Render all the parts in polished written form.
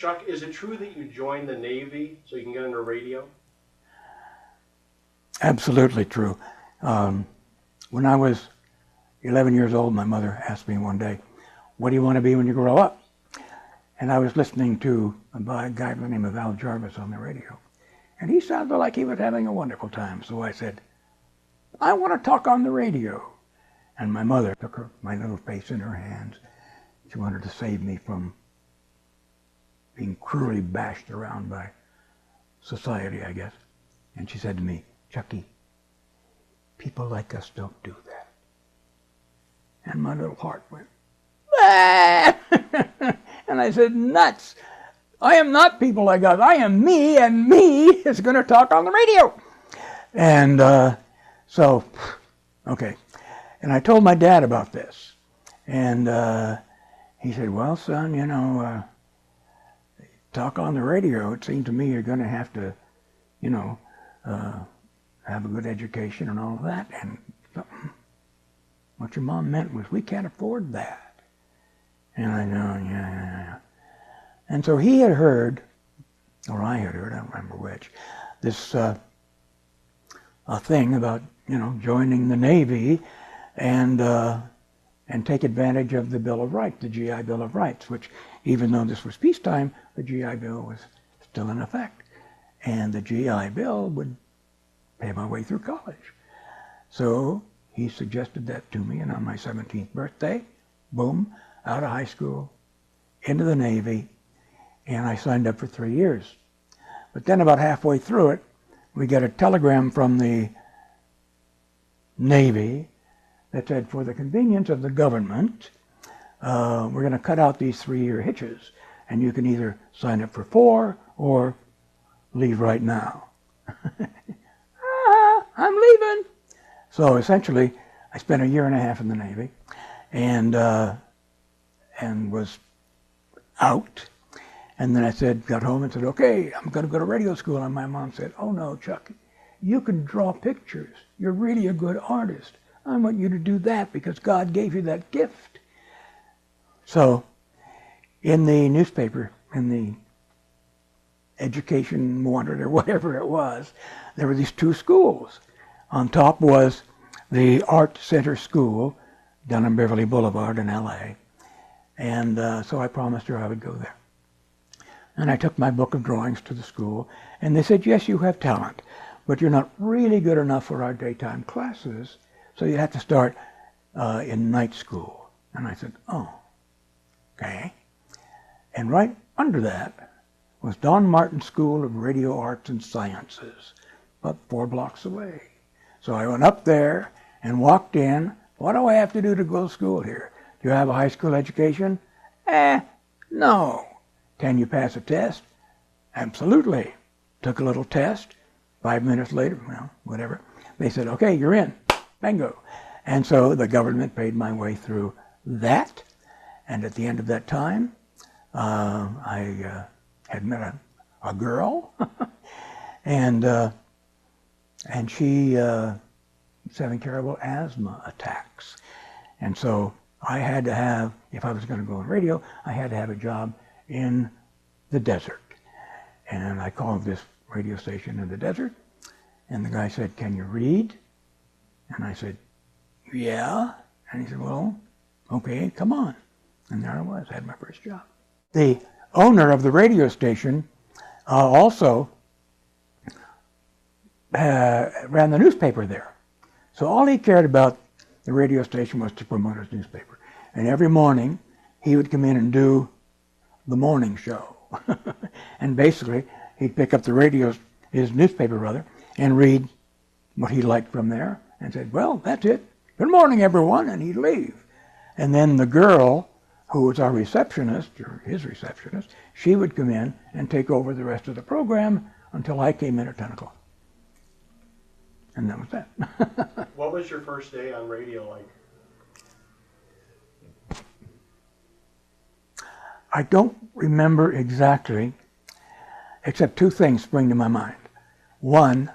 Chuck, is it true that you joined the Navy so you can get into radio? Absolutely true. When I was 11 years old, my mother asked me one day, "What do you want to be when you grow up?" And I was listening to a guy by the name of Al Jarvis on the radio. And he sounded like he was having a wonderful time. So I said, "I want to talk on the radio." And my mother took my little face in her hands. She wanted to save me from being cruelly bashed around by society, I guess. And she said to me, "Chucky, people like us don't do that." And my little heart went, "Ah!" And I said, "Nuts. I am not people like us. I am me, and me is going to talk on the radio." And so, okay. And I told my dad about this. And he said, "Well, son, you know, talk on the radio. It seemed to me you're going to have to, you know, have a good education and all of that." And what your mom meant was, we can't afford that. And I know, yeah. And so he had heard, or I had heard, I don't remember which, this a thing about, you know, joining the Navy and take advantage of the Bill of Rights, the GI Bill of Rights, which, even though this was peacetime, the GI Bill was still in effect. And the GI Bill would pay my way through college. So he suggested that to me, and on my 17th birthday, boom, out of high school, into the Navy, and I signed up for 3 years. But then about halfway through it, we got a telegram from the Navy that said, "For the convenience of the government, we're going to cut out these 3-year hitches, and you can either sign up for 4 or leave right now." I'm leaving. So essentially, I spent 1.5 years in the Navy, and was out. And then I got home and said, "Okay, I'm going to go to radio school." And my mom said, "Oh no, Chuck, you can draw pictures. You're really a good artist. I want you to do that because God gave you that gift." So in the newspaper, in the Education Wanted or whatever it was, there were these 2 schools. On top was the Art Center School down on Beverly Boulevard in LA. And so I promised her I would go there. And I took my book of drawings to the school, and they said, "Yes, you have talent, but you're not really good enough for our daytime classes, so you have to start in night school." And I said, "Oh, okay." And right under that was Don Martin School of Radio Arts and Sciences, about 4 blocks away. So I went up there and walked in. "What do I have to do to go to school here? Do you have a high school education?" No." "Can you pass a test?" "Absolutely." Took a little test. 5 minutes later, well, whatever, they said, "Okay, you're in." Bingo. And so the government paid my way through that. And at the end of that time, I had met a girl, and she was having terrible asthma attacks. And so I had to have, if I was going to go on radio, I had to have a job in the desert. And I called this radio station in the desert, and the guy said, "Can you read?" And I said, "Yeah." And he said, "Well, okay, come on." And there I was, I had my first job. The owner of the radio station also ran the newspaper there. So all he cared about the radio station was to promote his newspaper. And every morning, he would come in and do the morning show. And basically, he'd pick up his newspaper rather, and read what he liked from there, and said, "Well, that's it. Good morning, everyone," and he'd leave. And then the girl, who was our receptionist, or his receptionist, she would come in and take over the rest of the program until I came in at 10 o'clock. And that was that. What was your first day on radio like? I don't remember exactly, except 2 things spring to my mind. One,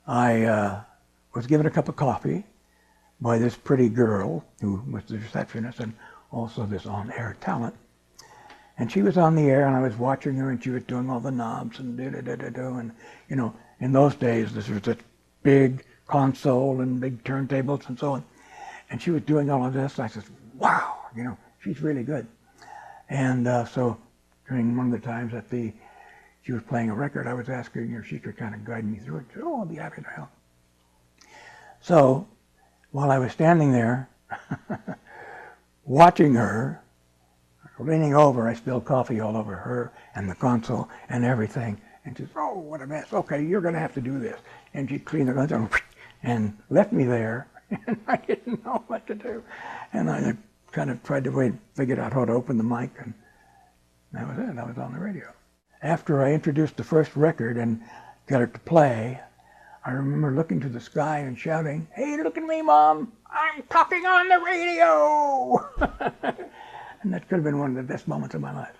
I was given a cup of coffee by this pretty girl who was the receptionist and also this on-air talent. And she was on the air, and I was watching her, and she was doing all the knobs and do, and you know, in those days, this was this big console and big turntables and so on. And she was doing all of this. I said, wow, you know, she's really good. And so during one of the times that she was playing a record, I was asking her if she could kind of guide me through it. She said, oh, I'll be happy to help. So while I was standing there watching her, leaning over, I spilled coffee all over her and the console and everything. And she said, oh, what a mess. Okay, you're going to have to do this. And she cleaned the console and left me there. And I didn't know what to do. And I kind of tried to figure out how to open the mic. And that was it. I was on the radio. After I introduced the first record and got it to play, I remember looking to the sky and shouting, hey, look at me, Mom. I'm talking on the radio. And that could have been one of the best moments of my life.